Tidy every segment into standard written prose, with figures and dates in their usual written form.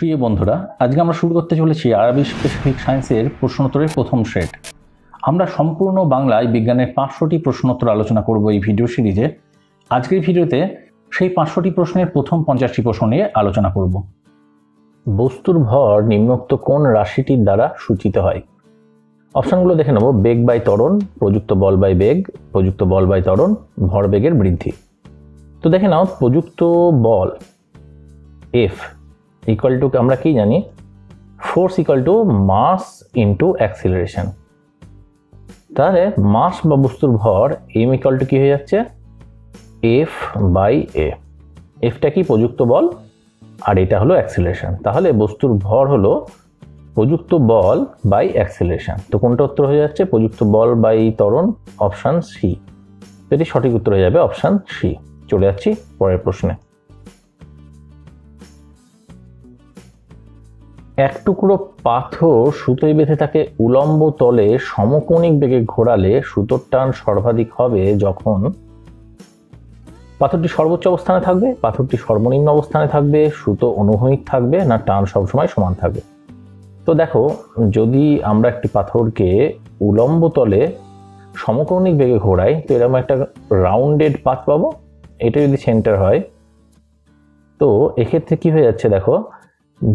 প্রিয় বন্ধুরা, আজকে আমরা শুরু করতে চলেছি আরবি স্পেসিফিক সায়েন্সের প্রশ্নোত্তরের প্রথম সেট। আমরা সম্পূর্ণ বাংলায় বিজ্ঞানের 500টি প্রশ্নোত্তর আলোচনা করব এই ভিডিও সিরিজে। আজকের ভিডিওতে সেই 500টি প্রশ্নের প্রথম 50টি প্রশ্ন নিয়ে আলোচনা করব। বস্তুর ভর নিম্নোক্ত কোন রাশিটির দ্বারা সূচিত হয়? অপশনগুলো দেখে নেব। বেগ বাই ত্বরণ, প্রযুক্ত বল বাই বেগ, প্রযুক্ত বল বাই ত্বরণ, ভরবেগের বৃদ্ধি। তো দেখে নাও, প্রযুক্ত বল এফ ইকুয়াল টু আমরা কি জানি, force equal to mass into acceleration. তাহলে মাস বা বস্তুর ভর এম ইকুয়াল টু কি হয়ে যাচ্ছে, এফ বাই এ। এফটা কি প্রযুক্ত বল আর এটা হলো অ্যাক্সিলারেশন। তাহলে বস্তুর ভর হলো প্রযুক্ত বল বাই অ্যাক্সিলারেশন। তো কোনটা উত্তর হয়ে যাচ্ছে, প্রযুক্ত বল বাই ত্বরণ, অপশান সি। এটি সঠিক উত্তর হয়ে যাবে অপশান সি। চলে যাচ্ছি পরের প্রশ্নে। এক টুকরো পাথর সুতোয় বেঁধে তাকে উলম্ব তলে সমকোণিক বেগে ঘোরালে সুতোর টান সর্বাধিক হবে যখন পাথরটি সর্বোচ্চ অবস্থানে থাকবে, পাথরটি সর্বনিম্ন অবস্থানে থাকবে, সুতো অনুভূমিক থাকবে, না টান সবসময় সমান থাকবে। তো দেখো, যদি আমরা একটি পাথরকে উলম্ব তলে সমকোণিক বেগে ঘোরাই তো এরকম একটা রাউন্ডেড পাথ পাবো। এটা যদি সেন্টার হয় তো এক্ষেত্রে কি হয়ে যাচ্ছে, দেখো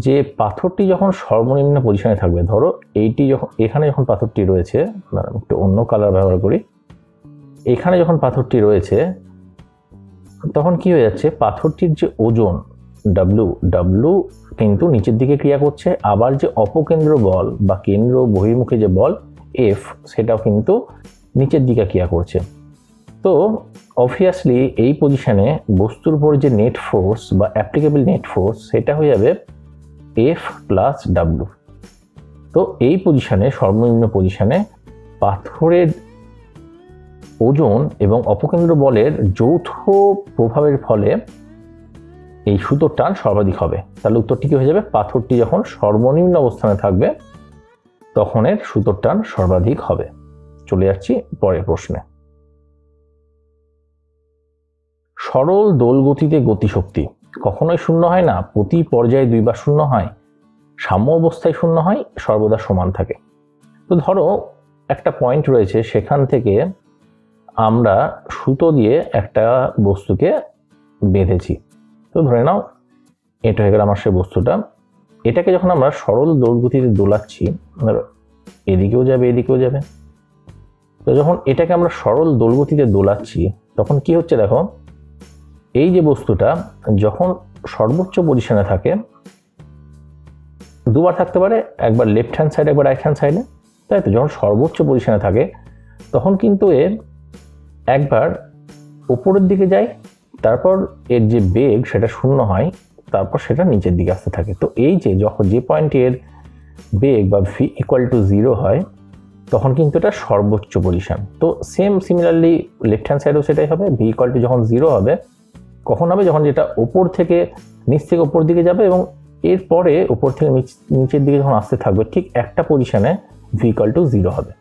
যে পাথরটি যখন সর্বনিম্ন পজিশনে থাকবে, ধরো এইটি যখন এখানে যখন পাথরটি রয়েছে, একটু অন্য কালার ব্যবহার করি, এখানে যখন পাথরটি রয়েছে তখন কি হয়ে যাচ্ছে, পাথরটির যে ওজন ডাব্লু কিন্তু নিচের দিকে ক্রিয়া করছে, আবার যে অপকেন্দ্র বল বা কেন্দ্র বহির্মুখী যে বল এফ সেটাও কিন্তু নিচের দিকে ক্রিয়া করছে। তো অবভিয়াসলি এই পজিশনে বস্তুর উপর যে নেট ফোর্স বা অ্যাপ্লিকেবল নেট ফোর্স সেটা হয়ে যাবে এফ প্লাস ডাব্লু। তো এই পজিশনে, সর্বনিম্ন পজিশনে পাথরের ওজন এবং অপকেন্দ্র বলের যৌথ প্রভাবের ফলে এই সুতোর টান সর্বাধিক হবে। তাহলে উত্তরটি কি হয়ে যাবে, পাথরটি যখন সর্বনিম্ন অবস্থানে থাকবে তখন এর সুতোর টান সর্বাধিক হবে। চলে যাচ্ছি পরের প্রশ্নে। সরল দোলগতিতে গতিশক্তি কখনোই শূন্য হয় না, প্রতি পর্যায়ে দুইবার শূন্য হয়, সাম্য অবস্থায় শূন্য হয়, সর্বদা সমান থাকে। তো ধরো একটা পয়েন্ট রয়েছে, সেখান থেকে আমরা সুতো দিয়ে একটা বস্তুকে বেঁধেছি। তো ধরে নাও এটা হয়ে গেল আমার সেই বস্তুটা। এটাকে যখন আমরা সরল দোলগতিতে দোলাচ্ছি, এদিকেও যাবে এদিকেও যাবে, তো যখন এটাকে আমরা সরল দোলগতিতে দোলাচ্ছি তখন কি হচ্ছে, দেখো এই যে বস্তুটা যখন সর্বোচ্চ পজিশনে থাকে, দুবার থাকতে পারে, একবার লেফট হ্যান্ড সাইডে একবার রাইট হ্যান্ড সাইডে, তাই তো যখন সর্বোচ্চ পজিশনে থাকে তখন কিন্তু এর একবার উপরের দিকে যায়, তারপর এর যে বেগ সেটা শূন্য হয়, তারপর সেটা নিচের দিকে আসতে থাকে। তো এই যে যখন যে পয়েন্টে এর বেগ বা ভি ইকুয়াল টু 0 হয় তখন কিন্তু এটা সর্বোচ্চ পজিশন। তো সিমিলারলি লেফট হ্যান্ড সাইডেও সেটাই হবে, ভি ইকুয়াল টু যখন 0 হবে কখন হবে, যখন যেটা ওপর থেকে নিচ থেকে ওপর দিকে যাবে এবং এরপরে উপর থেকে নিচের দিকে যখন আসতে থাকবে ঠিক একটা পজিশনে ভি ইকুয়াল টু 0 হবে।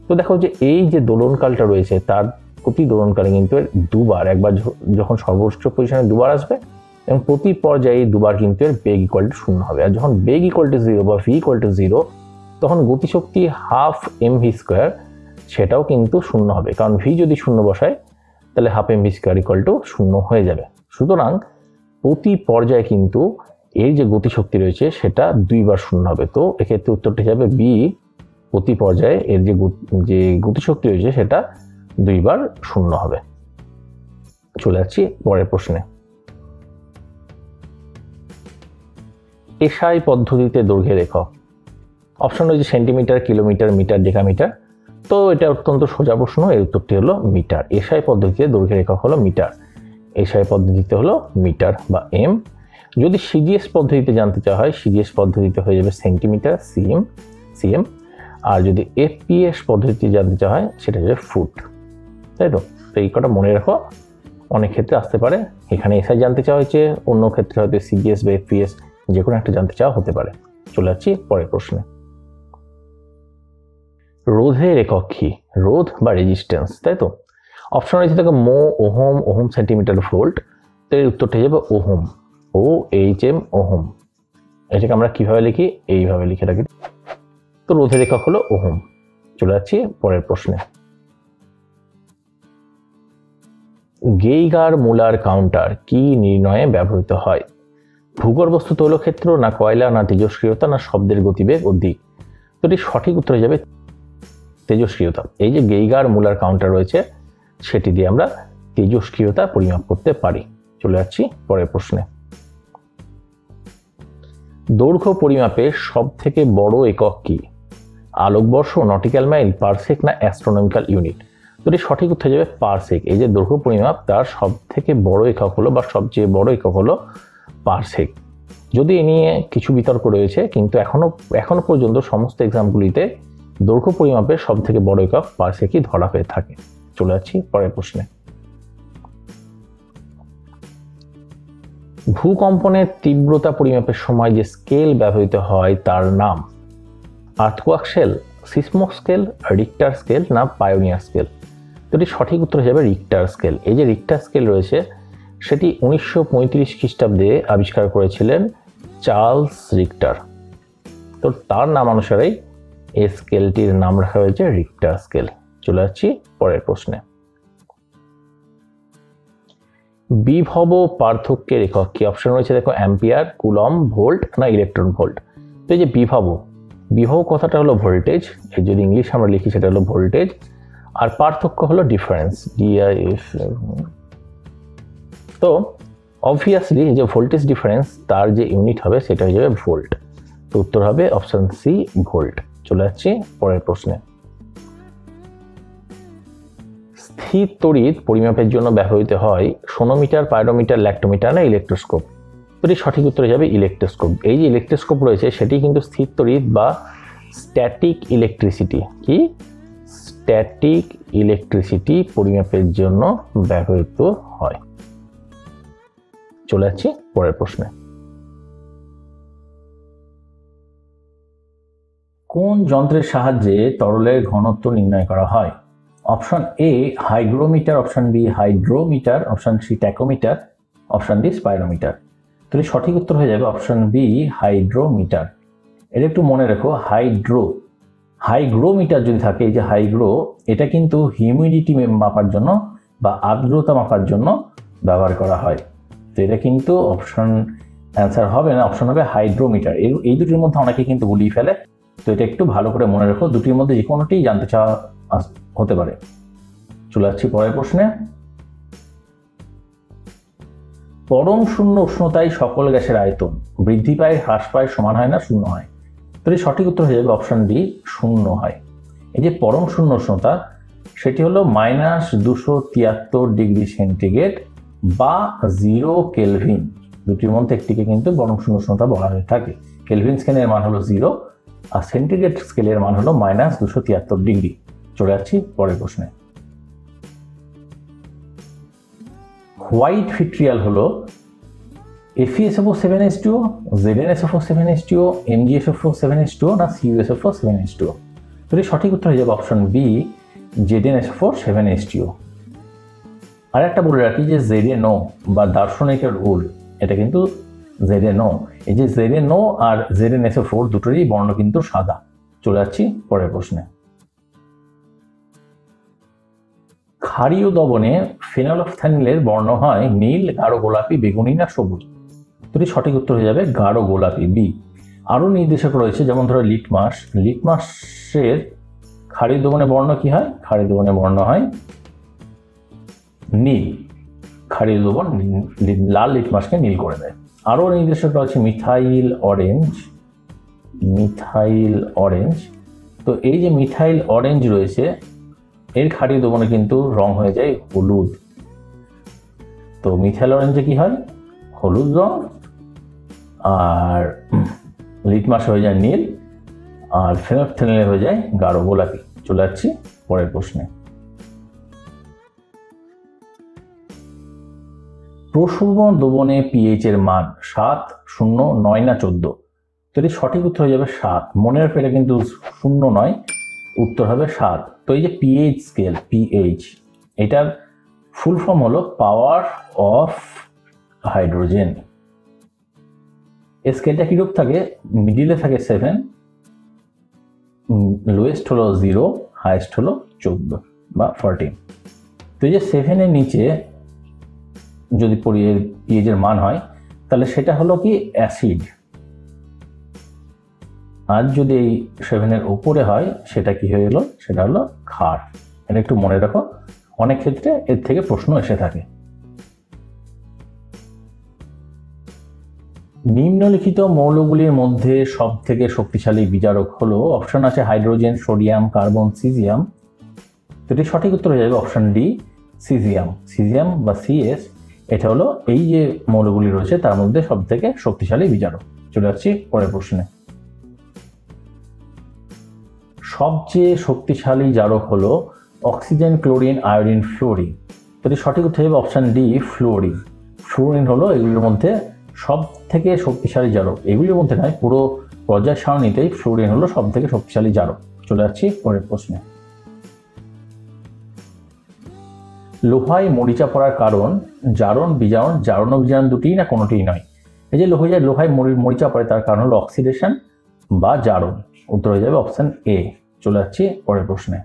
তো দেখো যে এই যে দোলনকালটা রয়েছে তার প্রতি দোলনকালে কিন্তু এর দুবার, একবার যখন সর্বোচ্চ পজিশনে দুবার আসবে এবং প্রতি পর্যায়ে দুবার কিন্তু এর বেগ ইকুয়াল টু 0 হবে। আর যখন বেগ ইকুয়াল টু 0 বা ভি ইকুয়াল টু 0 তখন গতিশক্তি হাফ এম ভি স্কোয়ার সেটাও কিন্তু 0 হবে, কারণ ভি যদি 0 বসায় তাহলে half M V square equal to 0 হয়ে যাবে। সুতরাং প্রতি পর্যায়ে কিন্তু এর যে গতিশক্তি রয়েছে সেটা দুইবার 0 হবে। তো এক্ষেত্রে উত্তরটি যাবে বি, প্রতি পর্যায়ে এর যে গতিশক্তি রয়েছে সেটা দুইবার 0 হবে। চলে যাচ্ছি পরের প্রশ্নে। এসআই পদ্ধতিতে দৈর্ঘ্যের একক। অপশন রয়েছে সেন্টিমিটার, কিলোমিটার, মিটার, ডেকামিটার। তো এটা অত্যন্ত সোজা প্রশ্ন, এর উত্তরটি হলো মিটার। এসআই পদ্ধতিতে দৈর্ঘ্যের একক হলো মিটার। এসআই পদ্ধতিতে হলো মিটার বা এম। যদি সিজিএস পদ্ধতিতে জানতে চাওয়া হয়, সিজিএস পদ্ধতিতে হয়ে যাবে সেন্টিমিটার, সিএম। আর যদি এফপিএস পদ্ধতিতে জানতে চাওয়া হয় সেটা হচ্ছে ফুট, তাই তো। তো এই কটা মনে রাখো, অনেক ক্ষেত্রে আসতে পারে। এখানে এসআই জানতে চাওয়া হয়েছে, অন্য ক্ষেত্রে হয়তো সিজিএস বা এফপিএস যে কোনো একটা জানতে চাওয়া হতে পারে। চলে যাচ্ছি পরের প্রশ্নে। রোধের একক কি? রোধ বা রেজিস্ট্যান্স, তাই তো। অপশন রয়েছে দেখো মো, ওহম, ওহম সেন্টিমিটার, ভোল্ট। তো এর উত্তরটা যাবে ওহম, OHM, ওহম। এটাকে আমরা কিভাবে লিখি? এইভাবে লিখে রাখি। তো রোধের একক হলো ওহম। চলে যাচ্ছি পরের প্রশ্নে। গেইগার মুলার কাউন্টার কি নির্ণয়ে ব্যবহৃত হয়? ভূগর্ভস্থ তৈলক্ষেত্র, না কয়লা, না তেজস্ক্রিয়তা, না শব্দের গতিবেগ ও দিক? তো এটি সঠিক উত্তর হয়ে যাবে তেজস্ক্রিয়তা। এই যে গেইগার মুলার কাউন্টার রয়েছে সেটি দিয়ে আমরা তেজস্ক্রিয়তা পরিমাপ করতে পারি। চলে যাচ্ছি পরের প্রশ্নে। দৈর্ঘ্য পরিমাপের সব থেকে বড় একক কি? আলোকবর্ষ, নটিক্যাল মাইল, পারসেক, না অ্যাস্ট্রোনমিক্যাল ইউনিট? তো এটি সঠিক উত্তর হয়ে যাবে পারসেক। এই যে দৈর্ঘ্য পরিমাপ তার সব থেকে বড় একক হলো বা সবচেয়ে বড় একক হলো পারসেক। যদি এ নিয়ে কিছু বিতর্ক রয়েছে, কিন্তু এখনো পর্যন্ত সমস্ত এক্সামগুলিতে দৈর্ঘ্য পরিমাপের সব থেকে বড় একক পারসেকই ধরা হয়ে থাকে। চলে যাচ্ছি পরের প্রশ্নে। ভূকম্পনের তীব্রতা পরিমাপের সময় যে স্কেল ব্যবহৃত হয় তার নাম? Earthquake scale, seismo scale, Richter scale, না পায়োনিয়ার স্কেল? তো এটি সঠিক উত্তর হিসেবে রিক্টার স্কেল। এই যে রিক্টার স্কেল রয়েছে সেটি 1935 খ্রিস্টাব্দে আবিষ্কার করেছিলেন চার্লস রিক্টার। তো তার নাম অনুসারেই এই স্কেলটির নাম রাখা হয়েছে রিক্টার স্কেল। চলে যাচ্ছি পরের প্রশ্নে। বিভব পার্থক্যের একক কি? অপশন রয়েছে দেখো, অ্যাম্পিয়ার, কুলম্ব, ভোল্ট, না ইলেকট্রন ভোল্ট? তো এই যে বিভব কথাটা হলো ভোল্টেজ, এই যদি ইংলিশ আমরা লিখি সেটা হলো ভোল্টেজ, আর পার্থক্য হলো ডিফারেন্স, ডিআইএফ। তো অবভিয়াসলি যে ভোল্টেজ ডিফারেন্স তার যে ইউনিট হবে সেটা হয়ে যাবে ভোল্ট। তো উত্তর হবে অপশন সি, ভোল্ট। চলে যাচ্ছি পরের প্রশ্নে। স্থির তড়িৎ পরিমাপের জন্য ব্যবহৃত হয় সোনোমিটার, পাইরোমিটার, ল্যাক্টোমিটার, না ইলেকট্রোস্কোপ? তো এটি সঠিক উত্তর হয়ে যাবে ইলেকট্রোস্কোপ। এই যে ইলেকট্রোস্কোপ রয়েছে সেটি কিন্তু স্থির তড়িৎ বা স্ট্যাটিক ইলেকট্রিসিটি, কি স্ট্যাটিক ইলেকট্রিসিটি পরিমাপের জন্য ব্যবহৃত হয়। চলে যাচ্ছি পরের প্রশ্নে। কোন যন্ত্রের সাহায্যে তরলের ঘনত্ব নির্ণয় করা হয়? Option A hygrometer, option B hydrometer, option C tachometer, option D spirometer? তো সঠিক উত্তর হয়ে যাবে অপশন বি হাইড্রোমিটার। এটা একটু মনে রেখো, হাইগ্রোমিটার যদি থাকে, এই যে হাইগ্রো, এটা কিন্তু হিউমিডিটি মাপার জন্য বা আর্দ্রতা মাপার জন্য ব্যবহার করা হয়। তো এটা কিন্তু অপশন অ্যান্সার হবে না, অপশন হবে হাইড্রোমিটার। এই দুটির মধ্যে অনেকে কিন্তু গুলিয়ে ফেলে, তো এটা একটু ভালো করে মনে রেখো, দুটির মধ্যে যে কোনোটি জানতে চাওয়া হতে পারে। চলে যাচ্ছি পরের প্রশ্নে। পরম শূন্য উষ্ণতায় সকল গ্যাসের আয়তন বৃদ্ধি পায়, হ্রাস পায়, সমান হয়, না শূন্য হয়? তো এর সঠিক উত্তর হয়ে যাবে অপশন ডি, শূন্য হয়। এই যে পরম শূন্য উষ্ণতা সেটি হলো -273 ডিগ্রি সেন্টিগ্রেড বা 0 কেলভিন। দুটির মধ্যে একটিকে কিন্তু পরম শূন্য উষ্ণতা বলা হয়ে থাকে। কেলভিন স্কেলের মান হলো 0 আর সেন্টিগ্রেড স্কেলের মান হলো -273 ডিগ্রি। চলে যাচ্ছি পরের প্রশ্নে। হোয়াইট ভিট্রিয়াল হলো FeSO4 ZnSO4 MgSO4 না CuSO4 তো এর সঠিক উত্তর হয়ে যাবে অপশন বি, ZnSO4 আর একটা বলে রাখি যে ZnO বা দার্শনিকের রুল, এটা কিন্তু ZnO। এই যে ZnO আর ZnSO4 দুটোরই বর্ণ কিন্তু সাদা। চলে যাচ্ছি পরের প্রশ্নে। ক্ষারীয় দ্রবণে ফেনলফথ্যানিলের বর্ণ হয় নীল, গাঢ় গোলাপি, বেগুনি, না সবুজ? তো এর সঠিক উত্তর হয়ে যাবে গাঢ় গোলাপি, বি। আরো নির্দেশক রয়েছে, যেমন ধরো লিটমাসের ক্ষারীয় দ্রবণে বর্ণ কি হয়? ক্ষারীয় দ্রবণে বর্ণ হয় নীল। ক্ষারীয় দ্রবণ লাল লিটমাসকে নীল করে দেয়। আরো নির্দেশক রয়েছে মিথাইল অরেঞ্জ। তো এই যে মিথাইল অরেঞ্জ রয়েছে এর ক্ষারীয় দ্রবণে কিন্তু রং হয়ে যায় হলুদ। তো মিথাইল অরেঞ্জে কি হয়? হলুদ রং, আর লিটমাস হয়ে যায় নীল, আর ফেনলফথ্যানিলে হয়ে যায় গাঢ় গোলাপি। চলে যাচ্ছি পরের প্রশ্নে। প্রসবন দ্রবণে পিএইচ এর মান 7, 0, 9, না 14? তো এর সঠিক উত্তর হয়ে যাবে 7। মনে রাখবে এটা কিন্তু 0 নয়, উত্তর হবে 7। তো এই যে পিএইচ স্কেল, পিএইচ, এটার ফুল ফর্ম হলো পাওয়ার অফ হাইড্রোজেন। এই স্কেলটা কীরূপ থাকে, মিডিলে থাকে 7, লোয়েস্ট হলো 0, হাইয়েস্ট হলো 14 বা 14। তো এই যে 7-এর নিচে যদি পিএইচের মান হয় তাহলে সেটা হলো কি অ্যাসিড, আর যদি এই 7-এর উপরে হয় সেটা কি হয়ে গেল, সেটা হলো ক্ষার। এটা একটু মনে রাখো, অনেক ক্ষেত্রে এর থেকে প্রশ্ন এসে থাকে। নিম্নলিখিত মৌলগুলির মধ্যে সব থেকে শক্তিশালী বিজারক হলো, অপশন আছে হাইড্রোজেন, সোডিয়াম, কার্বন, সিজিয়াম। তো এটি সঠিক উত্তর হয়ে যাবে অপশন ডি, সিজিয়াম। সিজিয়াম বা সিএস এটা হলো এই যে মৌলগুলি রয়েছে তার মধ্যে সব থেকে শক্তিশালী বিজারক। চলে যাচ্ছি পরের প্রশ্নে। সবচেয়ে শক্তিশালী জারক হলো অক্সিজেন, ক্লোরিন, আয়োডিন, ফ্লোরিন। এটি সঠিক উত্তর হবে অপশন ডি, ফ্লোরিন। ফ্লোরিন হলো এগুলির মধ্যে সব থেকে শক্তিশালী জারক। এগুলির মধ্যে নয়, পুরো পর্যায় সারণীতেই ফ্লোরিন হলো সব থেকে শক্তিশালী জারক। চলে যাচ্ছি পরের প্রশ্নে। লোহায় মরিচা পড়ার কারণ জারণ, বিজারণ, জারণ ও বিজারণ দুটিই না কোনোটিই নয়? এই যে লোহায় মরিচা পড়ে তার কারণ হলো অক্সিডেশন বা জারণ। উত্তর হয়ে যাবে অপশন এ। চলে যাচ্ছি পরের প্রশ্নে।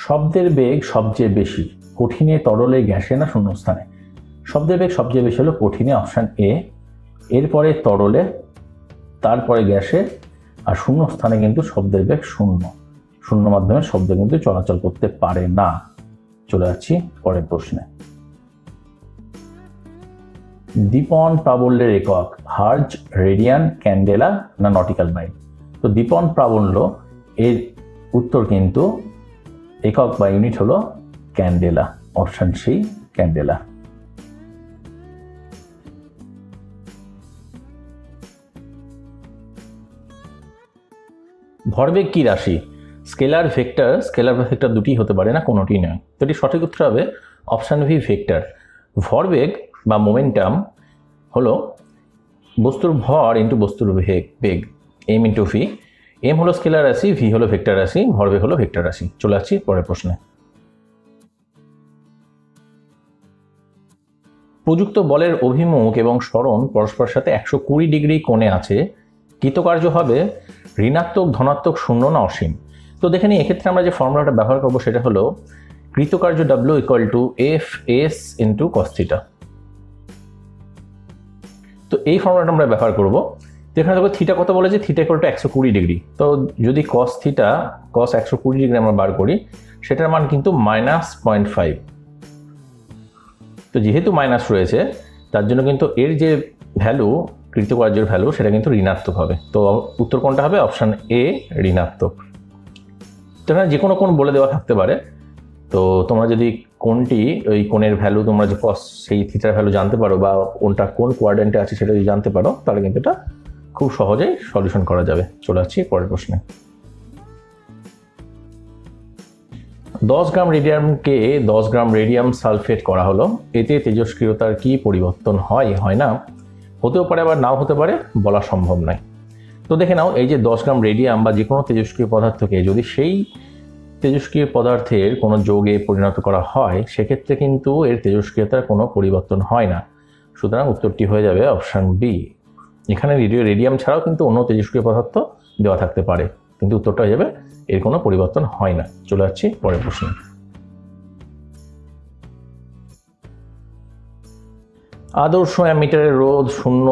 শব্দের বেগ সবচেয়ে বেশি কঠিনে, তরলে, গ্যাসে না শূন্যস্থানে? শব্দের বেগ সবচেয়ে বেশি হলো কঠিনে, অপশন এ। এরপরে তরলে, তারপরে গ্যাসে, আর শূন্যস্থানে কিন্তু শব্দের বেগ শূন্য। শূন্য মাধ্যমে শব্দ কিন্তু চলাচল করতে পারে না। চলে যাচ্ছি পরের প্রশ্নে। দীপন প্রাবল্যের একক হার্জ, রেডিয়ান, ক্যান্ডেলা না নটিক্যাল মাইল? তো দীপন প্রাবল্য এর উত্তর কিন্তু একক বা ইউনিট হলো ক্যান্ডেলা, অপশন সি, ক্যান্ডেলা। ভরবেগ কি রাশি? Scalar, vector. স্কেলার বা ভেক্টর দুটি হতে পারে না, কোনোটি নয়। তো এটি সঠিক উত্তর হবে অপশন ভি, ভেক্টর। ভরবেগ বা মোমেন্টাম হলো বস্তুর ভর ইন্টু বস্তুর বেগ, এম ইন্টু ভি। এম হলো স্কেলার রাশি, ভি হলো ভেক্টর রাশি, ভরবেগ হলো ভেক্টর রাশি। চলে আসছি পরের প্রশ্নে। প্রযুক্ত বলের অভিমুখ এবং সরণ পরস্পরের সাথে 120 ডিগ্রি কোণে আছে, কৃতকার্য হবে ঋণাত্মক, ধনাত্মক, শূন্য না অসীম? তো দেখে নিই, এক্ষেত্রে আমরা যে ফর্মুলাটা ব্যবহার করবো সেটা হলো কৃতকার্য W equal to F S into cos theta. তো এই ফর্মুলাটা আমরা ব্যবহার করব। তো এখানে দেখো থিটা কত বলেছে, থিটা ইকুয়াল টু 120 ডিগ্রি। তো যদি কস থিটা, কস 120 ডিগ্রি আমরা বার করি, সেটার মান কিন্তু -0.5। তো যেহেতু মাইনাস রয়েছে তার জন্য কিন্তু এর যে ভ্যালু, কৃতকার্যের ভ্যালু, সেটা কিন্তু ঋণাত্মক হবে। তো উত্তর কোনটা হবে, অপশন এ, ঋণাত্মক। তো এখানে যে কোনো কোণ বলে দেওয়া থাকতে পারে। তো তোমরা যদি কোনটি, ওই কোণের ভ্যালু তোমরা যে কস সেই থিটার ভ্যালু জানতে পারো, বা কোনটা কোন কোয়াড্রেন্টে আছে সেটা যদি জানতে পারো, তাহলে কিন্তু এটা খুব সহজেই সলিউশন করা যাবে। চলে আসছি পরের প্রশ্নে। 10 গ্রাম রেডিয়ামকে 10 গ্রাম রেডিয়াম সালফেট করা হলো, এতে তেজস্ক্রিয়তার কি পরিবর্তন হয়? হয় না, হতেও পারে আবার নাও হতে পারে, বলা সম্ভব নয়। তো দেখে নাও, এই যে 10 গ্রাম রেডিয়াম বা যে কোনো তেজস্ক্রিয় পদার্থকে যদি সেই তেজস্ক্রিয় পদার্থের কোনো যৌগে পরিণত করা হয়, সেক্ষেত্রে কিন্তু এর তেজস্ক্রিয়তার কোনো পরিবর্তন হয় না। সুতরাং উত্তরটি হয়ে যাবে অপশন বি। এখানে রেডিয়াম ছাড়াও কিন্তু অন্য তেজস্ক্রিয় পদার্থ দেওয়া থাকতে পারে, কিন্তু উত্তরটা হয়ে যাবে এর কোনো পরিবর্তন হয় না। চলে যাচ্ছি পরের প্রশ্ন। আদর্শ অ্যামিটারের রোধ শূন্য,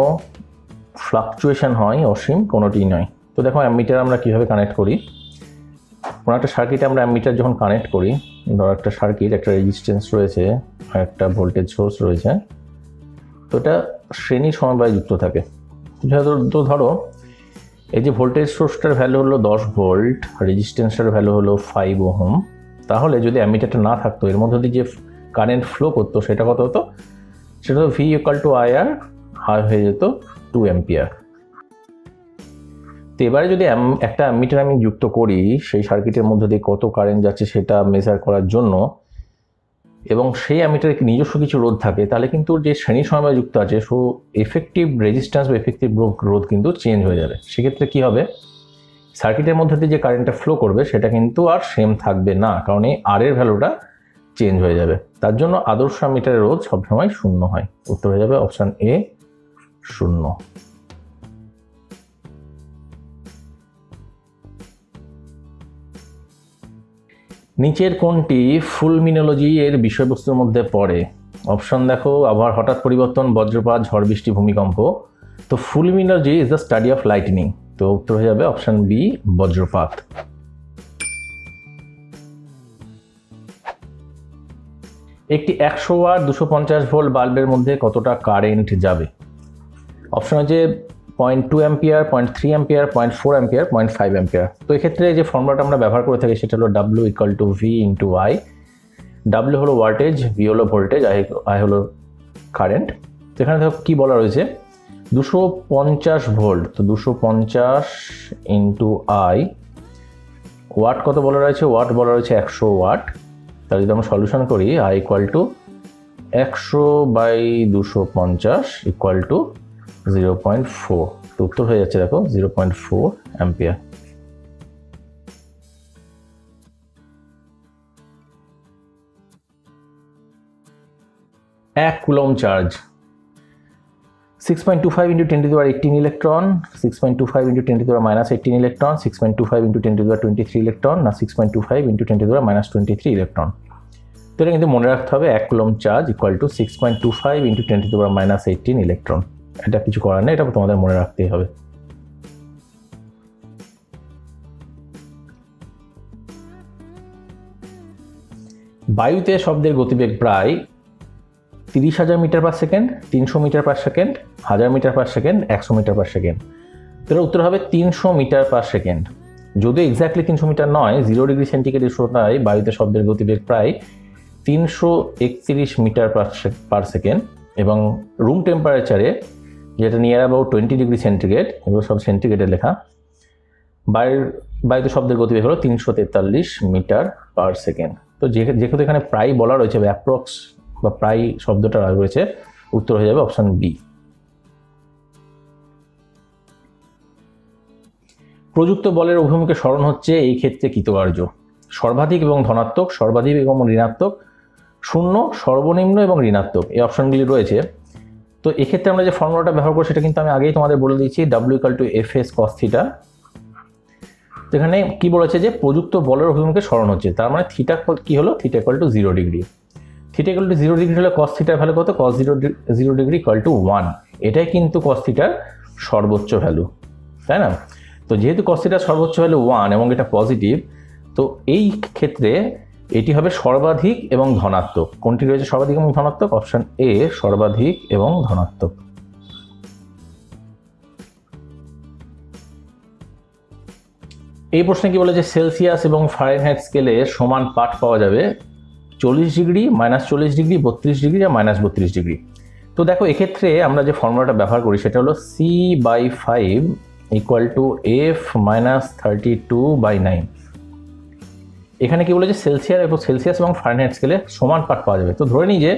ফ্লাকচুয়েশন হয় অসীম, কোনোটিই নয়। তো দেখো, অ্যামিটার আমরা কিভাবে কানেক্ট করি। কোনো একটা সার্কিটে আমরা অ্যামিটার যখন কানেক্ট করি, ধরো একটা সার্কিট, একটা রেজিস্ট্যান্স রয়েছে আর একটা ভোল্টেজ সোর্স রয়েছে, তো এটা শ্রেণী সমবায়ে যুক্ত থাকে। তো ধরো এই যে ভোল্টেজ সোর্সটার ভ্যালু হলো 10 ভোল্ট, রেজিস্ট্যান্সটার ভ্যালু হলো 5 ওহম, তাহলে যদি অ্যামিটারটা না থাকতো, এর মধ্যে দিয়ে যে কারেন্ট ফ্লো করতো সেটা কত হতো, সেটা ভি ইকুয়াল টু আইআর, আর হয়ে যেত 2 অ্যাম্পিয়ার। তো এবারে যদি একটা অ্যামিটার আমি যুক্ত করি সেই সার্কিটের মধ্যে দিয়ে কত কারেন্ট যাচ্ছে সেটা মেজার করার জন্য, এবং সেই অ্যামিটারে নিজস্ব কিছু রোধ থাকে, তাহলে কিন্তু যে শ্রেণী সমবায় যুক্ত আছে, সো এফেক্টিভ রেজিস্ট্যান্স বা এফেক্টিভ রোধ কিন্তু চেঞ্জ হয়ে যাবে। সেক্ষেত্রে কি হবে, সার্কিটের মধ্যে দিয়ে যে কারেন্টটা ফ্লো করবে সেটা কিন্তু আর সেম থাকবে না, কারণ এই আর এর ভ্যালুটা চেঞ্জ হয়ে যাবে। তার জন্য আদর্শ অ্যামিটারের রোধ সবসময় 0 হয়। উত্তর হয়ে যাবে অপশন এ 0। নিচের কোনটি ফুলমিনোলজি এর বিষয়বস্তুর মধ্যে পড়ে? অপশন দেখো, আবহাওয়ার হঠাৎ পরিবর্তন, বজ্রপাত, ঝড় বৃষ্টি, ভূমিকম্প। তো fulminology is the study of lightning. তো উত্তর হয়ে যাবে অপশন বি, বজ্রপাত। একটি 100 ওয়াট 250 ভোল্ট বাল্বের মধ্যে কতটা কারেন্ট যাবে? অপশন হচ্ছে 0.2 অ্যাম্পিয়ার, 0.3 অ্যাম্পিয়ার, 0.4 অ্যাম্পিয়ার, 0.5 অ্যাম্পিয়ার। তো এক্ষেত্রে যে ফর্মুলাটা আমরা ব্যবহার করে থাকি সেটা হলো W = V × I। W হলো ওয়াটেজ, V হলো ভোল্টেজ, I হলো কারেন্ট। তো এখানে দেখো কি বলা রয়েছে, 250 ভোল্ট, তো 250 × I। ওয়াট কত বলা রয়েছে? ওয়াট বলা রয়েছে 100 ওয়াট। তাহলে যদি আমরা সলিউশন করি, I = 100/250 = 0.4। তো উত্তর হয়ে যাচ্ছে দেখো 0.4 অ্যাম্পিয়ার। এক coulomb charge 6.25 × 10⁻18 electron, 6.25 × 10⁻−18 electron, 6.25 × 10⁻23 electron, না 6.25 × 10⁻−23 ইলেকট্রন। তো এটা কিন্তু মনে রাখতে হবে, এক কুলম্ব চার্জ = 6.25 × 10⁻−18 ইলেকট্রন। এটা কিছু করার নেই, এটা তোমাদের মনে রাখতেই হবে। বায়ুতে শব্দের গতিবেগ প্রায় 30,000 metre per second, 300 metre per second, 1000 metre per second, 100 metre per second. তো এর উত্তর হবে 300 মিটার পার সেকেন্ড। যদিও এক্স্যাক্টলি 300 মিটার নয়, 0 ডিগ্রি সেন্টিগ্রেড উষ্ণতায় বায়ুতে শব্দের গতিবেগ প্রায় 331 মিটার পার সেকেন্ড, এবং রুম টেম্পারেচারে, যেটা নিয়ার অ্যাবাউট 20 ডিগ্রি সেন্টিগ্রেড, এগুলো সব সেন্টিগ্রেডে লেখা, বায়ুতে শব্দের গতিবেগ হলো 343 মিটার পার সেকেন্ড। তো যেহেতু এখানে প্রায় বলা রয়েছে, অ্যাপ্রক্স বা প্রায় শব্দটা রয়েছে, উত্তর হয়ে যাবে অপশন বি। প্রযুক্ত বলের অভিমুখে সরণ হচ্ছে এই ক্ষেত্রে কৃতকার্য। সর্বাধিক এবং ধনাত্মক, সর্বাধিক এবং ঋণাত্মক, শূন্য, সর্বনিম্ন এবং ঋণাত্মক, এই অপশনগুলি রয়েছে। তো এক্ষেত্রে আমরা যে ফর্মুলাটা ব্যবহার করি সেটা কিন্তু আমি আগেই তোমাদের বলে দিয়েছি, W = Fs cos θ। এখানে কি বলেছে যে প্রযুক্ত বলের অভিমুখে সরণ হচ্ছে, তার মানে থিটা কি হলো? θ = 0 ডিগ্রি। θ = 0 ডিগ্রি হলে cos θ ভ্যালু কত? cos 0 degree = 1। এটাই কিন্তু cos θ সর্বোচ্চ ভ্যালু, তাই না? তো যেহেতু cos θ সর্বোচ্চ ভ্যালু 1 এবং এটা পজিটিভ, তো এই ক্ষেত্রে এটি হবে সর্বাধিক এবং ধনাত্মক। কোনটি রয়েছে সর্বাধিক এবং ধনাত্মক? অপশন এ, সর্বাধিক এবং ধনাত্মক। এই প্রশ্নে কি বলেছে, সেলসিয়াস এবং ফারেনহাইট স্কেলে সমান পাঠ পাওয়া যাবে 40 ডিগ্রি, -40 ডিগ্রি, 32 ডিগ্রি আর -32 ডিগ্রি। তো দেখো এক্ষেত্রে আমরা যে ফর্মুলাটা ব্যবহার করি সেটা হলো C/5 = F - 32/9। এখানে কি বলেছে, সেলসিয়াস এবং ফারেনহাইট স্কেলে সমান পাঠ পাওয়া যাবে। তো ধরে নিই যে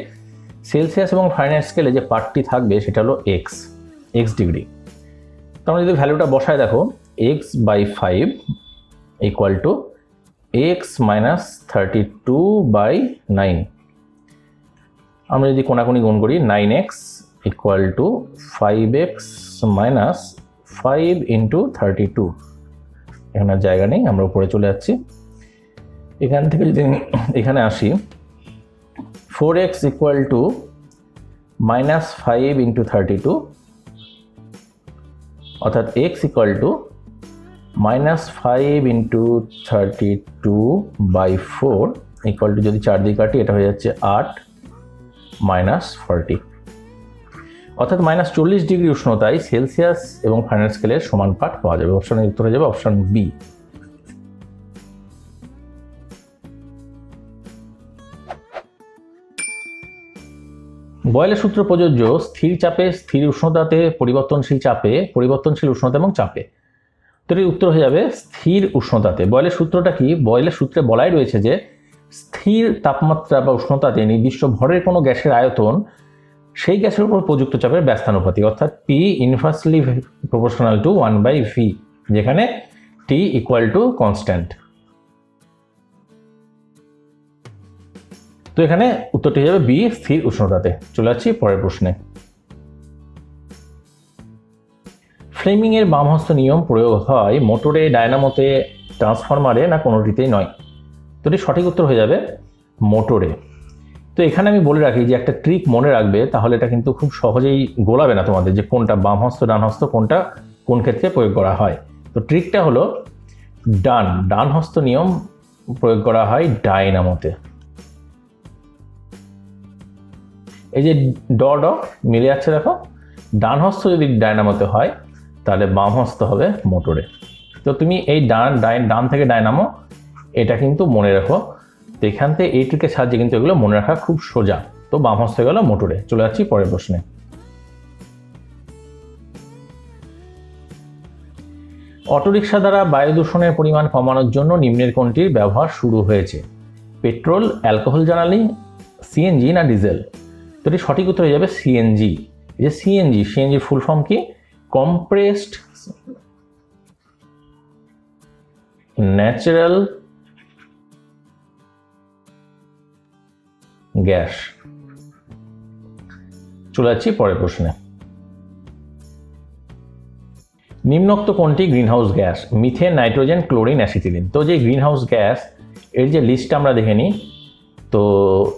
সেলসিয়াস এবং ফারেনহাইট স্কেলে যে পাঠটি থাকবে সেটা হলো x ডিগ্রি। তো আমরা যদি ভ্যালুটা বসায় দেখো, x/5 = x - 32/9। আমরা যদি কোনাকুনি গুণ করি, 9x = 5x - 5 × 32। এখানে জায়গা নেই, আমরা উপরে চলে যাচ্ছি। এখান থেকে যদি এখানে আসি, 4x = -5 × 32, অর্থাৎ x = -5 × 32/4 = যদি 4 দিয়ে কাটি এটা হয়ে যাচ্ছে 8 - 40। অর্থাৎ -40 ডিগ্রি উষ্ণতায় সেলসিয়াস এবং ফারেনহাইট স্কেলের সমান পাঠ পাওয়া যাবে। অপশনের উত্তর হয়ে যাবে অপশন বি। বয়েলের সূত্র প্রযোজ্য স্থির চাপে, স্থির উষ্ণতাতে, পরিবর্তনশীল চাপে, পরিবর্তনশীল উষ্ণতা এবং চাপে। তো এর উত্তর হয়ে যাবে স্থির উষ্ণতাতে। বয়েলের সূত্রটা কি? বয়েলের সূত্রে বলাই রয়েছে যে স্থির তাপমাত্রা বা উষ্ণতাতে নির্দিষ্ট ভরের কোনো গ্যাসের আয়তন সেই গ্যাসের উপর প্রযুক্ত চাপের ব্যস্তানুপাতিক, অর্থাৎ P inversely proportional to 1/v, যেখানে T = কনস্ট্যান্ট। তো এখানে উত্তরটি হয়ে যাবে বি, স্থির উষ্ণতাতে। চলে যাচ্ছি পরের প্রশ্নে। ফ্লেমিং এর বামহস্ত নিয়ম প্রয়োগ হয় মোটরে, ডায়নামোতে, ট্রান্সফরমারে, না কোনোটিতেই নয়? তো এটি সঠিক উত্তর হয়ে যাবে মোটরে। তো এখানে আমি বলে রাখি যে একটা ট্রিক মনে রাখবে, তাহলে এটা কিন্তু খুব সহজেই গোলাবে না তোমাদের, যে কোনটা বামহস্ত ডানহস্ত কোনটা কোন ক্ষেত্রে প্রয়োগ করা হয়। তো ট্রিকটা হলো ডানহস্ত নিয়ম প্রয়োগ করা হয় ডায়নামোতে। এই যে ড মিলে যাচ্ছে, দেখো, ডানহস্ত যদি ডায়নামোতে হয় তাহলে বামহস্ত হবে মোটরে। তো তুমি এই ডান থেকে ডায়নামো এটা কিন্তু মনে রাখো। তো এখান থেকে এই ট্রিকের সাহায্যে কিন্তু এগুলো মনে রাখা খুব সোজা। তো বামহস্ত গেল মোটরে। চলে যাচ্ছি পরের প্রশ্নে। অটোরিকশা দ্বারা বায়ু দূষণের পরিমাণ কমানোর জন্য নিম্নের কোনটির ব্যবহার শুরু হয়েছে? পেট্রোল, অ্যালকোহল জ্বালানি, সিএনজি না ডিজেল? তো এটি সঠিক উত্তর হয়ে যাবে সিএনজি। এই যে সিএনজির ফুল ফর্ম কি? Compressed natural gas. চলে যাচ্ছি পরের প্রশ্নে। নিম্নোক্ত কোনটি greenhouse gas? Methane, nitrogen, chlorine, acetylene. তো যে গ্রিনহাউস গ্যাস এর যে লিস্টটা আমরা দেখে নিই, তো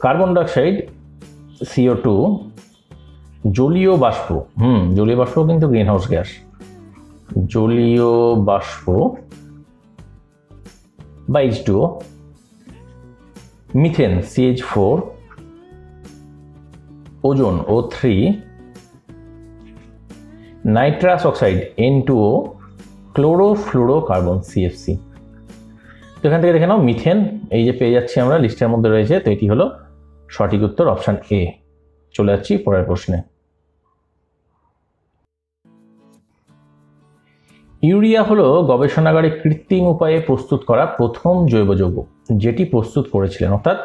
কার্বন ডাইঅক্সাইড, CO2, জলীয় বাষ্প, জলীয় বাষ্প কিন্তু গ্রিনহাউস গ্যাস, জলীয় বাষ্প বা H2O, methane CH4, ozone O3, nitrous oxide N2O, chlorofluorocarbon CFC। তো এখান থেকে দেখে নাও মিথেন এই যে পেয়ে যাচ্ছি আমরা লিস্টের মধ্যে রয়েছে। তো এটি হলো সঠিক উত্তর, অপশন এ। চলে যাচ্ছি পরের প্রশ্নে। ইউরিয়া হলো গবেষণাগারে কৃত্রিম উপায়ে প্রস্তুত করা প্রথম জৈব যৌগ। যেটি প্রস্তুত করেছিলেন, অর্থাৎ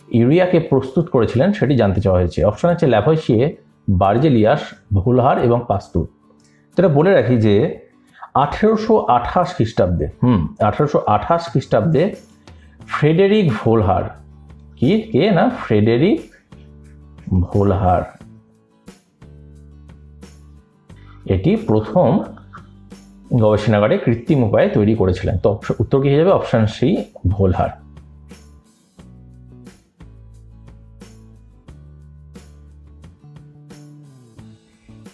ইউরিয়াকে প্রস্তুত করেছিলেন, সেটি জানতে চাওয়া হয়েছে। অপশন আছে ল্যাভয়েশিয়ে, বার্জেলিয়াস, ভোলহার এবং পাস্তুর। যেটা বলে রাখি যে 1828 খ্রিস্টাব্দে 1828 খ্রিস্টাব্দে ফ্রেডেরিক ভোলহার, কে না ফ্রেডেরিক ভোলহার, এটি প্রথম গবেষণাগারে কৃত্রিম উপায়ে তৈরি করেছিলেন। তো উত্তর কি হয়ে যাবে? Option C, Volhard.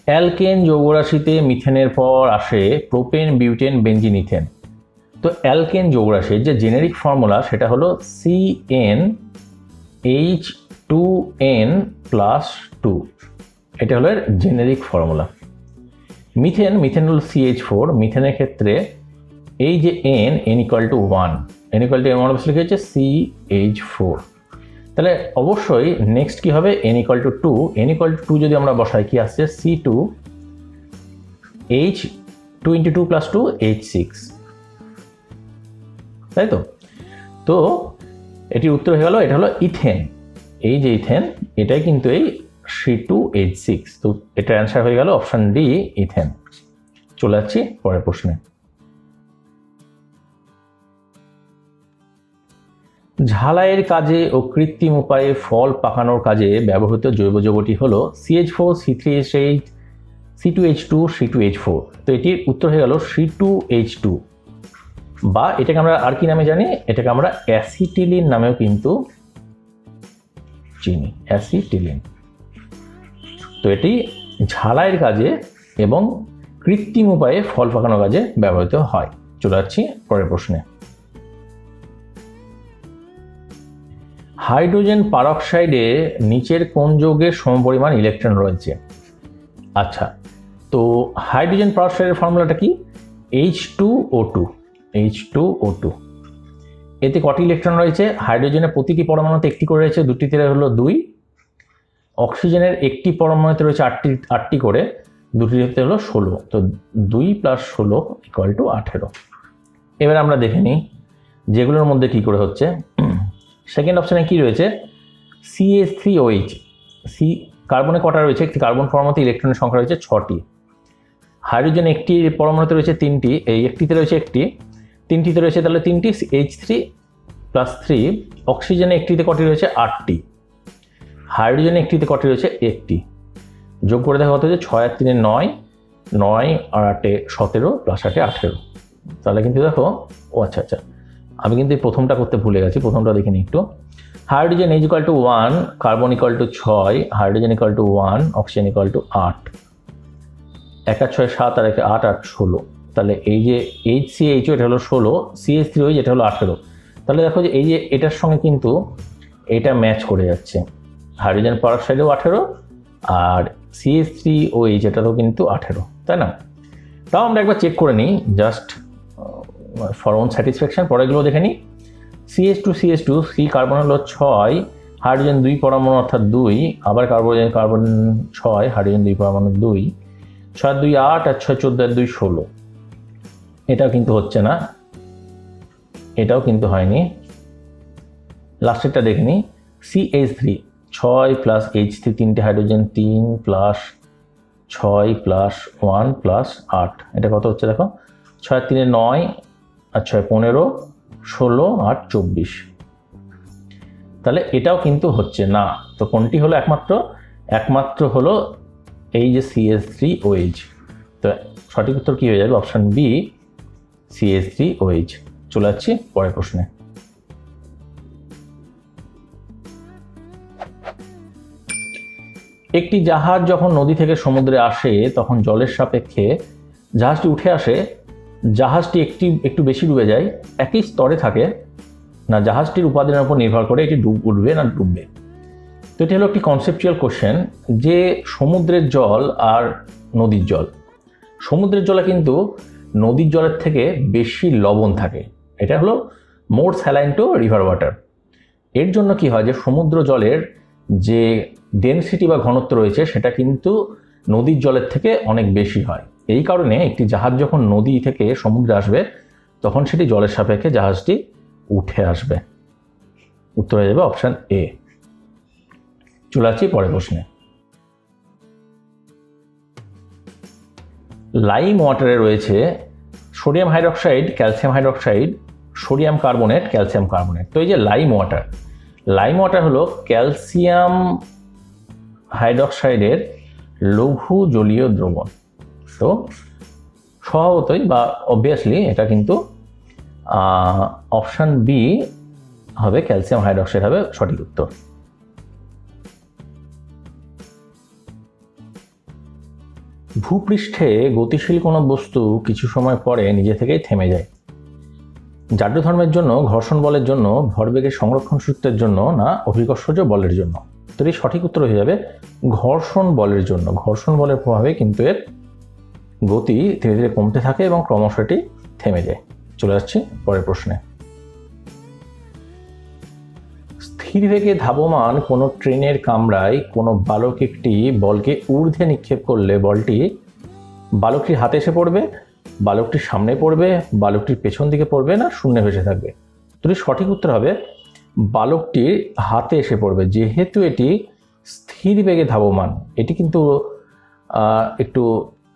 অ্যালকেন যৌগরাশিতে মিথেনের পর আসে প্রোপেন, বিউটেন, বেঞ্জিন, ইথেন। তো অ্যালকেন যৌগরাশির যে জেনেরিক ফর্মুলা সেটা হলো CnH2n+2। এটা হলো জেনেরিক ফর্মুলা। মিথেন হলো CH4। মিথেনের ক্ষেত্রে এই যে n = 1, লিখে হচ্ছে CH4। তাহলে অবশ্যই নেক্সট কি হবে? n = 2। n = 2 যদি আমরা বসাই, কি আসছে? C2H, 2 × 2 + 2 H6, তাই তো? তো এটির উত্তর হয়ে গেল, এটা হলো ইথেন। এই যে ইথেন, এটাই কিন্তু এই C2H6। তো এটার অ্যান্সার হয়ে গেল অপশন ডি, ইথেন। চলে যাচ্ছি পরের প্রশ্নে। ঝালাইয়ের কাজে ও কৃত্রিম উপায়ে ফল পাকানোর কাজে ব্যবহৃত জৈব যৌগটি হলো CH4, C3H8, C2H2, C2H4। তো এটির উত্তর হয়ে গেল C2H2, বা এটাকে আমরা আর কি নামে জানি? এটাকে আমরা অ্যাসিটিলিন নামেও কিন্তু চিনি, অ্যাসিটিলিন। তো এটি ঝালাইয়ের কাজে এবং কৃত্রিম উপায়ে ফল পাকানোর কাজে ব্যবহৃত হয়। চলে যাচ্ছি পরের প্রশ্নে। হাইড্রোজেন পারক্সাইডে নিচের কোন যৌগের সমপরিমাণ ইলেকট্রন রয়েছে? আচ্ছা, তো হাইড্রোজেন পারক্সাইডের ফর্মুলাটা কি? H2O2। এতে কটি ইলেকট্রন রয়েছে? হাইড্রোজেনের প্রতিটি পরমাণুতে একটি করে রয়েছে, দুটিতে হলো 2। অক্সিজেনের একটি পরমাণুতে রয়েছে 8টি করে, দুটিতে হলো 16। তো 2 + 16 = 18। এবার আমরা দেখে নিই যেগুলোর মধ্যে কি করে হচ্ছে। সেকেন্ড অপশনে কি রয়েছে? CH3OH। কার্বনে কটা রয়েছে? একটি কার্বন পরমাণুতে ইলেকট্রনের সংখ্যা রয়েছে 6টি। হাইড্রোজেন একটি পরমাণুতে রয়েছে 3টি, এই একটিতে রয়েছে একটি, 3টিতে রয়েছে তাহলে 3টি, H3 + 3। অক্সিজেনে একটিতে কটি রয়েছে? 8টি। হাইড্রোজেন একটিতে কটি রয়েছে? একটি। যোগ করে দেখা হতে হচ্ছে 6 আর 3 9, 9 আর 8 17 প্লাস 8 18। তাহলে কিন্তু দেখো, ও আচ্ছা আচ্ছা, আমি কিন্তু এই প্রথমটা করতে ভুলে গেছি, প্রথমটা দেখে নিই একটু। Hydrogen is equal to 1, carbon equal to 6, hydrogen equal to 1, oxygen equal to 8। 1 আর 6 7 আর 1 8 8 16। তাহলে এই যে HCHO এটা হলো 16, CH3OH এটা হলো 18। তাহলে দেখো যে এই যে এটার সঙ্গে কিন্তু এটা ম্যাচ করে যাচ্ছে, হাইড্রোজেন পারঅক্সাইডেও 18 আর CH3OH এটারও কিন্তু 18, তাই না? তাও আমরা একবার চেক করে নিই, জাস্ট ফর ওন স্যাটিসফ্যাকশন। পরেগুলো দেখে নিই। CH2 C কার্বন হলো 6, হাইড্রোজেন 2 পরমাণু অর্থাৎ 2, আবার কার্বন 6, হাইড্রোজেন 2 পরমাণু 2, 6 2 8 আর 6 14 আর 2 16। এটাও কিন্তু হচ্ছে না, এটাও কিন্তু হয়নি। লাস্টেরটা দেখে নিই। CH3 6 প্লাস H3 তিনটে হাইড্রোজেন 3 প্লাস 6 প্লাস 1 প্লাস 8, এটা কত হচ্ছে দেখো, 6 আর 3 9 আর 6 15 16 আর 24। তাহলে এটাও কিন্তু হচ্ছে না। তো কোনটি হলো একমাত্র হলো এই যে CH3OH। তো সঠিক উত্তর কি হয়ে যাবে? Option B, CH3OH। চলে যাচ্ছি পরের প্রশ্নে। একটি জাহাজ যখন নদী থেকে সমুদ্রে আসে তখন জলের সাপেক্ষে জাহাজটি উঠে আসে, জাহাজটি একটু বেশি ডুবে যায়, একই স্তরে থাকে না জাহাজটির উপাদানের উপর নির্ভর করে এটি উঠবে না ডুববে। তো এটি হলো একটি কনসেপচুয়াল কোশ্চেন যে সমুদ্রের জল আর নদীর জল, সমুদ্রের জলে কিন্তু নদীর জলের থেকে বেশি লবণ থাকে, এটা হলো মোর স্যালাইন টু রিভার ওয়াটার। এর জন্য কি হয় যে সমুদ্র জলের যে ডেনসিটি বা ঘনত্ব রয়েছে সেটা কিন্তু নদীর জলের থেকে অনেক বেশি হয়। এই কারণে একটি জাহাজ যখন নদী থেকে সমুদ্রে আসবে তখন সেটি জলের সাপেক্ষে জাহাজটি উঠে আসবে। উত্তর হয়ে যাবে অপশন এ। চলে আসছি পরের প্রশ্নে। লাইম ওয়াটারে রয়েছে sodium hydroxide, calcium hydroxide, sodium carbonate, calcium carbonate. তো এই যে লাইম ওয়াটার হলো ক্যালসিয়াম হাইড্রক্সাইডের লঘু জলীয় দ্রবণ। তো স্বভাবতই বা অবভিয়াসলি এটা কিন্তু অপশন বি হবে, ক্যালসিয়াম হাইড্রক্সাইড হবে সঠিক উত্তর। ভূপৃষ্ঠে গতিশীল কোনো বস্তু কিছু সময় পরে নিজে থেকেই থেমে যায়, জাড্য ধর্মের জন্য, ঘর্ষণ বলের জন্য, ভরবেগের সংরক্ষণ সূত্রের জন্য, না অভিকর্ষজ বলের জন্য? তো এই সঠিক উত্তর হয়ে যাবে ঘর্ষণ বলের জন্য। ঘর্ষণ বলের প্রভাবে কিন্তু এর গতি ধীরে ধীরে কমতে থাকে এবং ক্রমশ এটি থেমে যায়। চলে যাচ্ছি পরের প্রশ্নে। স্থির বেগে ধাবমান কোনো ট্রেনের কামরায় কোনো বালক একটি বলকে ঊর্ধ্বে নিক্ষেপ করলে বলটি বালকটির হাতে এসে পড়বে, বালকটির সামনে পড়বে, বালকটির পেছন দিকে পড়বে, না শূন্যে ভেসে থাকবে? তো সঠিক উত্তর হবে বালকটির হাতে এসে পড়বে। যেহেতু এটি স্থির বেগে ধাবমান, এটি কিন্তু একটু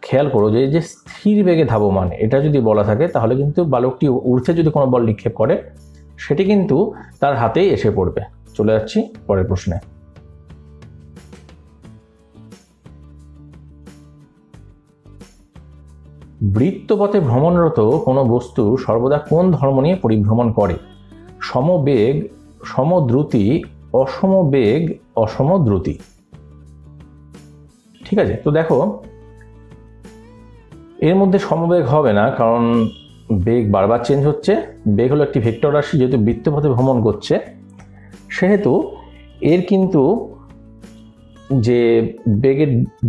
খেয়াল করো যে যে স্থির বেগে ধাবমান এটা যদি বলা থাকে তাহলে কিন্তু বালকটি ঊর্ধ্বে যদি কোনো বল নিক্ষেপ করে সেটি কিন্তু তার হাতেই এসে পড়বে। চলে যাচ্ছি পরের প্রশ্নে। বৃত্তপথে ভ্রমণরত কোনো বস্তু সর্বদা কোন ধর্ম নিয়ে পরিভ্রমণ করে? সমবেগ, সমদ্রুতি, অসমবেগ, অসমদ্রুতি। ঠিক আছে, তো দেখো এর মধ্যে সমবেগ হবে না, কারণ বেগ বারবার চেঞ্জ হচ্ছে। বেগ হলো একটি ভেক্টর রাশি, যেহেতু বৃত্তপথে ভ্রমণ করছে সেহেতু এর কিন্তু যে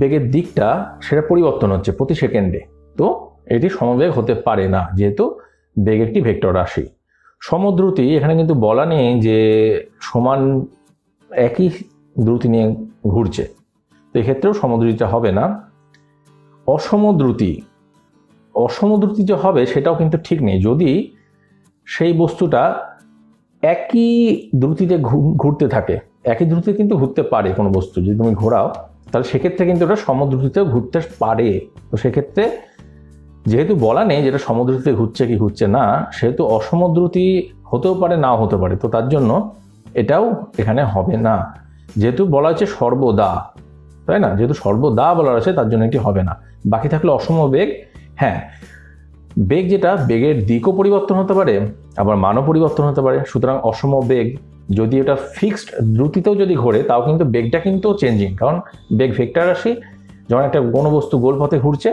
বেগের দিকটা সেটা পরিবর্তন হচ্ছে প্রতি সেকেন্ডে। তো এটি সমবেগ হতে পারে না, যেহেতু বেগ একটি ভেক্টর রাশি। সমদ্রুতি, এখানে কিন্তু বলা নেই যে সমান একই দ্রুতি নিয়ে ঘুরছে, তো এক্ষেত্রেও সমদ্রুতিটা হবে না। অসমদ্রুতি যে হবে সেটাও কিন্তু ঠিক নেই, যদি সেই বস্তুটা একই দ্রুতিতে ঘুরতে থাকে। একই দ্রুতিতে কিন্তু ঘুরতে পারে কোনো বস্তু, যদি তুমি ঘোরাও তাহলে সেক্ষেত্রে কিন্তু ওটা সমদ্রুতিতেও ঘুরতে পারে। তো সেক্ষেত্রে যেহেতু বলা নেই যেটা সমদ্রুতিতে ঘুরছে কি ঘুরছে না, সেহেতু অসমদ্রুতি হতেও পারে নাও হতে পারে, তো তার জন্য এটাও এখানে হবে না। যেহেতু বলা হচ্ছে সর্বদা, তাই না, যেহেতু সর্বদা বলা হয়েছে তার জন্য এটি হবে না। বাকি থাকলে অসম বেগ। হ্যাঁ, বেগ যেটা, বেগের দিকও পরিবর্তন হতে পারে আবার মানও পরিবর্তন হতে পারে। সুতরাং অসম বেগ যদি এটা ফিক্সড দ্রুতিতেও যদি ঘোরে তাও কিন্তু বেগটা কিন্তু চেঞ্জিং, কারণ বেগ ভেক্টর রাশি। যখন একটা কোনো বস্তু গোল পথে ঘুরছে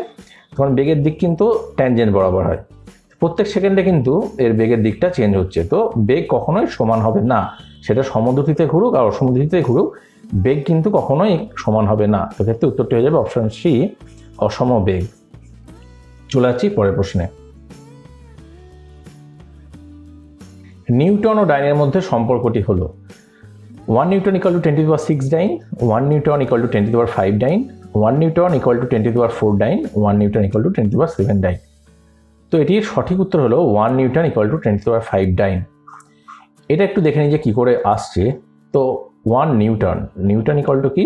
তখন বেগের দিক কিন্তু ট্যানজেন্ট বরাবর হয়। প্রত্যেক সেকেন্ডে কিন্তু এর বেগের দিকটা চেঞ্জ হচ্ছে। তো বেগ কখনোই সমান হবে না, সেটা সমদ্রুতিতে ঘুরুক আর অসমদ্রুতিতে ঘুরুক, বেগ কিন্তু কখনোই সমান হবে না। সেক্ষেত্রে উত্তরটি হয়ে যাবে অপশন সি, অসম বেগ। চলে যাচ্ছি পরের প্রশ্নে। নিউটন ও ডাইনের মধ্যে সম্পর্কটি হলো 1 newton equal to 10⁶ dyne, 1 newton equal to 10⁵ dyne, 1 newton equal to 10⁴ dyne, 1 newton equal to 10⁷ dyne. তো এটির সঠিক উত্তর হলো 1 নিউটন ইকুয়াল টু 10⁵ ডাইন। এটা একটু দেখে নিই যে কি করে আসছে। তো 1 নিউটন, নিউটন ইকুয়াল টু কি,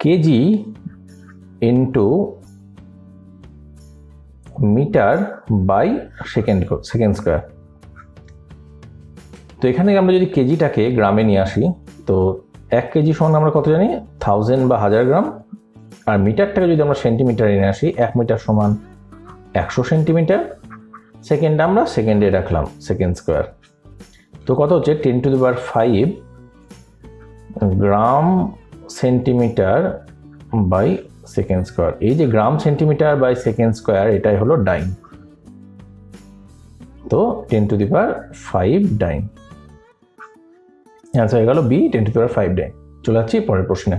K G into metre by second square. তো এখানে আমরা যদি কেজিটাকে গ্রামে নিয়ে আসি, তো 1 কেজি সমান আমরা কত জানি, 1000 বা 1000 গ্রাম। আর মিটারটাকে যদি আমরা সেন্টিমিটারে নিয়ে আসি, 1 মিটার সমান 100 সেন্টিমিটার। সেকেন্ড আমরা সেকেন্ডে রাখলাম সেকেন্ড স্কোয়ার। তো কত হচ্ছে 10⁵ gram centimetre by second square. এই যে gram centimetre by second square, এটাই হলো ডাইন। তো 10⁵ ডাইন। অ্যান্সার হয়ে গেল বি, 10⁵ ডাইন। চলে যাচ্ছি পরের প্রশ্নে।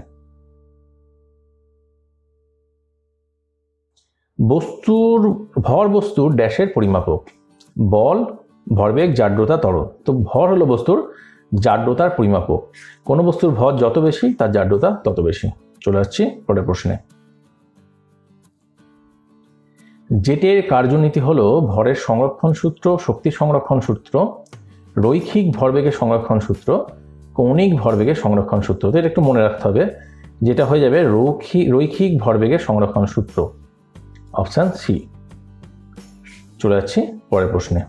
বস্তুর ড্যাশের পরিমাপক। বল, ভরবেগ, জাড্যতা, ত্বরণ। তো ভর হলো বস্তুর জাড্যতার পরিমাপক। কোনো বস্তুর ভর যত বেশি তার জাড্যতা তত বেশি। চলে যাচ্ছি পরের প্রশ্নে। জেটের কার্যনীতি হলো ভরের সংরক্ষণ সূত্র, শক্তি সংরক্ষণ সূত্র, রৈখিক ভরবেগের সংরক্ষণ সূত্র, কৌণিক ভরবেগের সংরক্ষণ সূত্র। তো এটা একটু মনে রাখতে হবে, যেটা হয়ে যাবে রৈখিক ভরবেগের সংরক্ষণ সূত্র, অপশন সি। চলে যাচ্ছি পরের প্রশ্নে।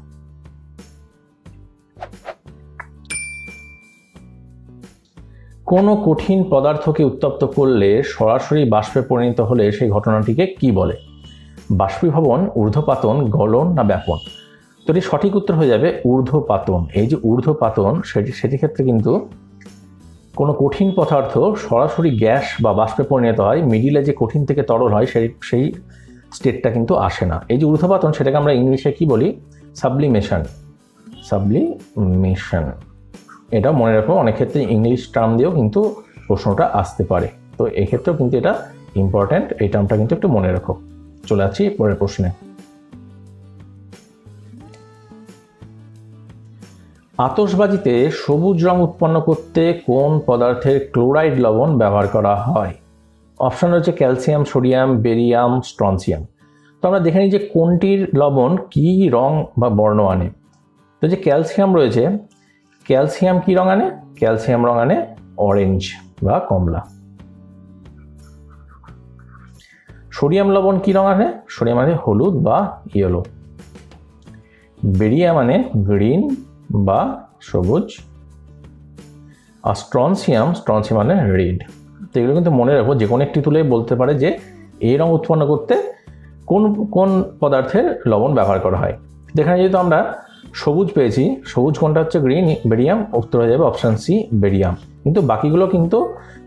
কোনো কঠিন পদার্থকে উত্তপ্ত করলে সরাসরি বাষ্পে পরিণত হলে সেই ঘটনাটিকে কি বলে? বাষ্পীভবন, ঊর্ধ্বপাতন, গলন না ব্যাপন? তো এটি সঠিক উত্তর হয়ে যাবে ঊর্ধ্বপাতন। এই যে ঊর্ধ্বপাতন, সেটি ক্ষেত্রে কিন্তু কোনো কঠিন পদার্থ সরাসরি গ্যাস বা বাষ্পে পরিণত হয়, মিডিলে যে কঠিন থেকে তরল হয় সেই স্টেটটা কিন্তু আসে না। এই যে ঊর্ধ্বপাতন, সেটাকে আমরা ইংলিশে কি বলি, সাবলিমেশন। এটা মনে রাখবো, অনেক ক্ষেত্রে ইংলিশ টার্ম দিয়েও কিন্তু প্রশ্নটা আসতে পারে। তো এক্ষেত্রেও কিন্তু এটা ইম্পর্ট্যান্ট, এই টার্মটা কিন্তু একটু মনে রাখো। চলে যাচ্ছি পরের প্রশ্নে। আতশবাজিতে সবুজ রং উৎপন্ন করতে কোন পদার্থের ক্লোরাইড লবণ ব্যবহার করা হয়? অপশন রয়েছে ক্যালসিয়াম, সোডিয়াম, বেরিয়াম, স্ট্রনসিয়াম। তো আমরা দেখে নিই যে কোনটির লবণ কি রং বা বর্ণ আনে। তো যে ক্যালসিয়াম রয়েছে, ক্যালসিয়াম কি রং আনে? ক্যালসিয়াম রং আনে অরেঞ্জ বা কমলা। সোডিয়াম লবণ কি রং আনে? সোডিয়াম আনে হলুদ বা ইয়েলো। বেরিয়াম আনে গ্রিন বা সবুজ। আর স্ট্রনসিয়াম মানে রেড। তো এগুলো কিন্তু মনে রাখবো, যে কোনো একটি তুলে বলতে পারে যে এই রং উৎপন্ন করতে কোন কোন পদার্থের লবণ ব্যবহার করা হয়। এখানে যেহেতু আমরা সবুজ পেয়েছি, সবুজ কোনটা হচ্ছে গ্রিন, বেরিয়াম, উত্তর হয়ে যাবে অপশান সি, বেরিয়াম। কিন্তু বাকিগুলো কিন্তু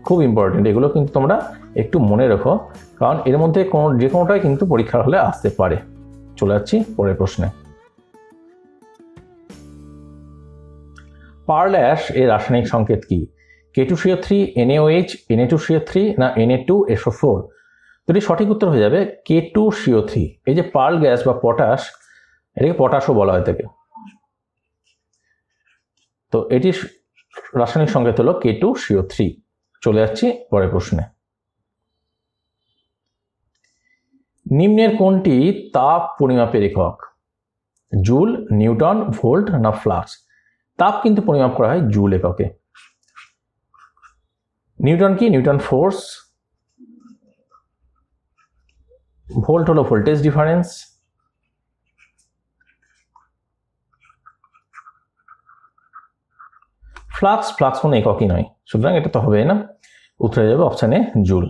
খুব ইম্পর্টেন্ট, এগুলো কিন্তু তোমরা একটু মনে রেখো, কারণ এর মধ্যে যে কোনোটাই কিন্তু পরীক্ষার হলে আসতে পারে। চলে যাচ্ছি পরের প্রশ্নে। পার্ল অ্যাশ এর রাসায়নিক সংকেত কি? K2CO3, NaOH, Na2CO3 না Na2SO4? তো এটি সঠিক উত্তর হয়ে যাবে K2CO3। এই যে পার্ল গ্যাস বা পটাশ, এটাকে পটাশও বলা হয় থাকে। তো এটির রাসায়নিক সংকেত হলো K2CO3। চলে যাচ্ছি পরের প্রশ্নে। নিম্নের কোনটি তাপ পরিমাপের একক? জুল, নিউটন, ভোল্ট না ফ্লাক্স? তাপ কিন্তু পরিমাপ করা হয় জুল এককে। নিউটন কি? Newton force. ভোল্ট হলো ভোল্টেজ ডিফারেন্স। ফ্লাক্স, ফ্লাক্স কোনো এককই নয়, সুতরাং এটা তো হবে না, উত্তরে যাবে অপশানে জুল।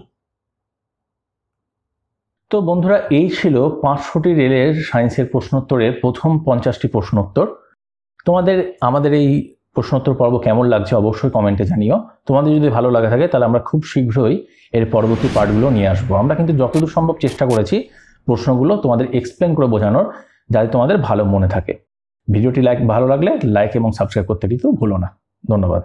তো বন্ধুরা, এই ছিল 500টি রেলের সায়েন্সের প্রশ্নোত্তরের প্রথম 50টি প্রশ্নোত্তর। তোমাদের আমাদের এই প্রশ্নোত্তর পর্ব কেমন লাগছে অবশ্যই কমেন্টে জানিও। তোমাদের যদি ভালো লাগা থাকে তাহলে আমরা খুব শীঘ্রই এর পরবর্তী পার্টগুলো নিয়ে আসবো। আমরা কিন্তু যতদূর সম্ভব চেষ্টা করেছি প্রশ্নগুলো তোমাদের এক্সপ্লেন করে বোঝানোর, যাতে তোমাদের ভালো মনে থাকে। ভিডিওটি ভালো লাগলে লাইক এবং সাবস্ক্রাইব করতে কিন্তু ভুলো না। ধন্যবাদ।